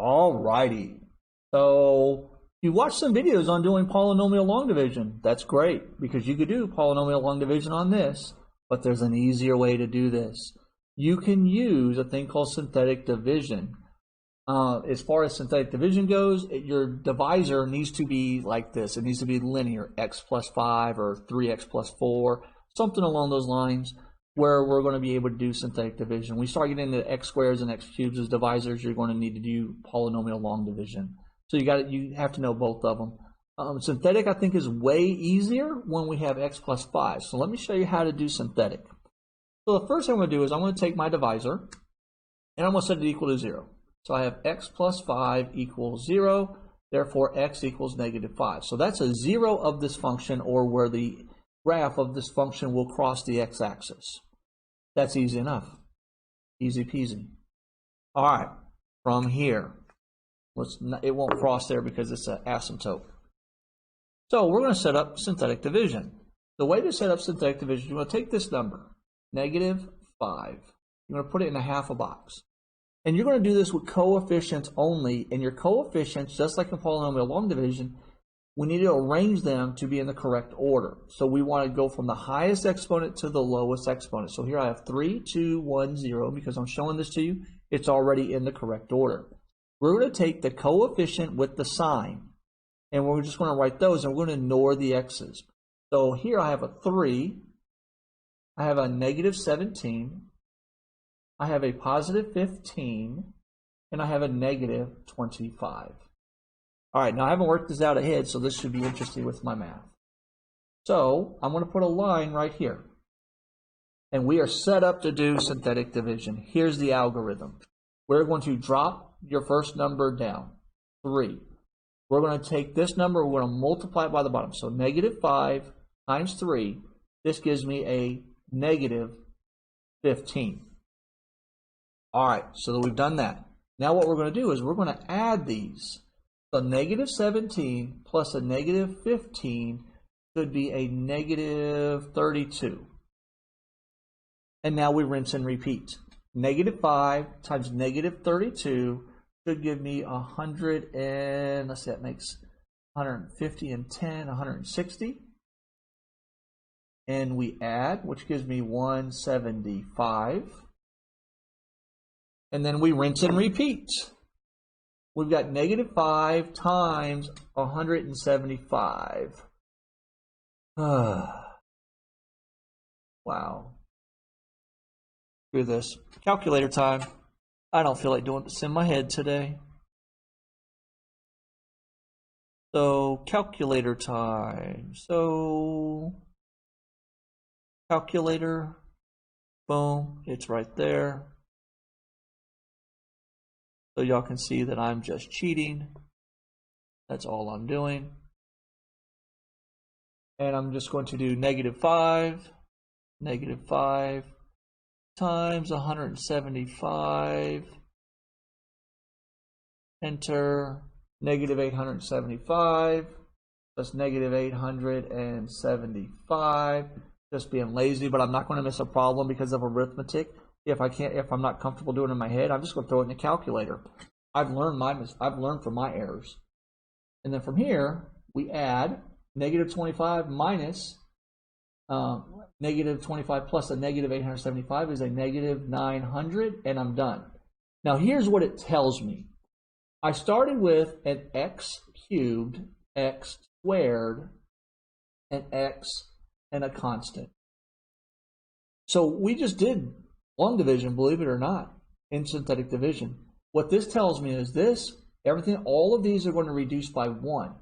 Alrighty. So you watched some videos on doing polynomial long division. That's great because you could do polynomial long division on this, but there's an easier way to do this. You can use a thing called synthetic division. As far as synthetic division goes, your divisor needs to be like this. It needs to be linear, x plus 5 or 3x plus 4, something along those lines, where we're going to be able to do synthetic division. We start getting into x squares and x cubes as divisors, you're going to need to do polynomial long division. So you have to know both of them. Synthetic, I think, is way easier when we have x plus 5. So let me show you how to do synthetic. So the first thing I'm going to do is I'm going to take my divisor, and I'm going to set it equal to 0. So I have x plus 5 equals 0, therefore x equals negative 5. So that's a 0 of this function, or where the graph of this function will cross the x-axis. That's easy enough. Easy peasy. All right, from here, it won't cross there because it's an asymptote. So we're going to set up synthetic division. The way to set up synthetic division, you're going to take this number, negative 5. You're going to put it in a half a box. And you're going to do this with coefficients only. And your coefficients, just like in polynomial long division, we need to arrange them to be in the correct order. So we want to go from the highest exponent to the lowest exponent. So here I have 3, 2, 1, 0. Because I'm showing this to you, it's already in the correct order. We're going to take the coefficient with the sign, and we're just going to write those, and we're going to ignore the x's. So here I have a 3, I have a negative 17, I have a positive 15, and I have a negative 25. All right, now I haven't worked this out ahead, so this should be interesting with my math. So I'm going to put a line right here, and we are set up to do synthetic division. Here's the algorithm. We're going to drop your first number down, 3. We're going to take this number, we're going to multiply it by the bottom. So negative 5 times 3, this gives me a negative 15. All right, so that we've done that. Now what we're going to do is we're going to add these. So negative 17 plus a negative 15 should be a negative 32. And now we rinse and repeat. Negative 5 times negative 32 should give me 100 and, let's see, that makes 150 and 10, 160. And we add, which gives me 175. And then we rinse and repeat. We've got negative 5 times 175. Wow. Do this. Calculator time. I don't feel like doing this in my head today. So, calculator time. So, calculator. Boom. It's right there. So y'all can see that I'm just cheating. That's all I'm doing. And I'm just going to do negative 5 times 175. Enter. Negative 875. That's negative 875. Just being lazy, but I'm not going to miss a problem because of arithmetic. If I'm not comfortable doing it in my head, I'm just going to throw it in the calculator. I've learned from my errors. And then from here, we add negative 25 minus negative 25 plus a negative 875 is a negative 900, and I'm done. Now here's what it tells me. I started with an x cubed, x squared, an x, and a constant. So we just did long division, believe it or not, in synthetic division. What this tells me is all of these are going to reduce by 1.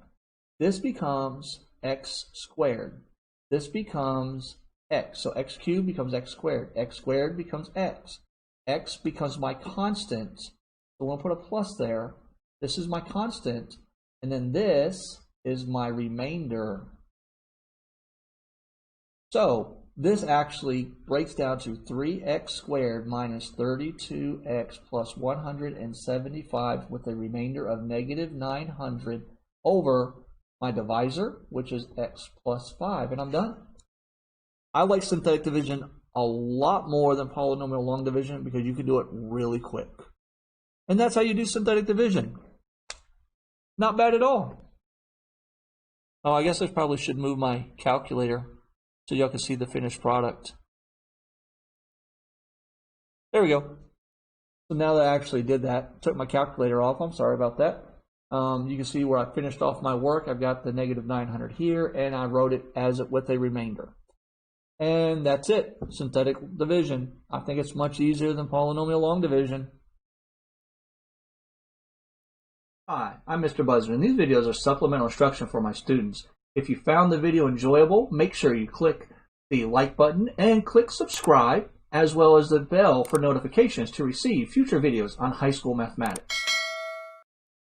This becomes x squared. This becomes x. So x cubed becomes x squared. X squared becomes x. X becomes my constant. So we're going to put a plus there. This is my constant. And then this is my remainder. So this actually breaks down to 3x squared minus 32x plus 175 with a remainder of negative 900 over my divisor, which is x plus 5, and I'm done. I like synthetic division a lot more than polynomial long division because you can do it really quick. And that's how you do synthetic division. Not bad at all. Oh, I guess I probably should move my calculator so y'all can see the finished product. There we go. So now that I actually did that, took my calculator off. I'm sorry about that. You can see where I finished off my work. I've got the -900 here, and I wrote it as with a remainder. And that's it. Synthetic division. I think it's much easier than polynomial long division. Hi, I'm Mr. Buzzard, and these videos are supplemental instruction for my students. If you found the video enjoyable, make sure you click the like button and click subscribe, as well as the bell for notifications to receive future videos on high school mathematics.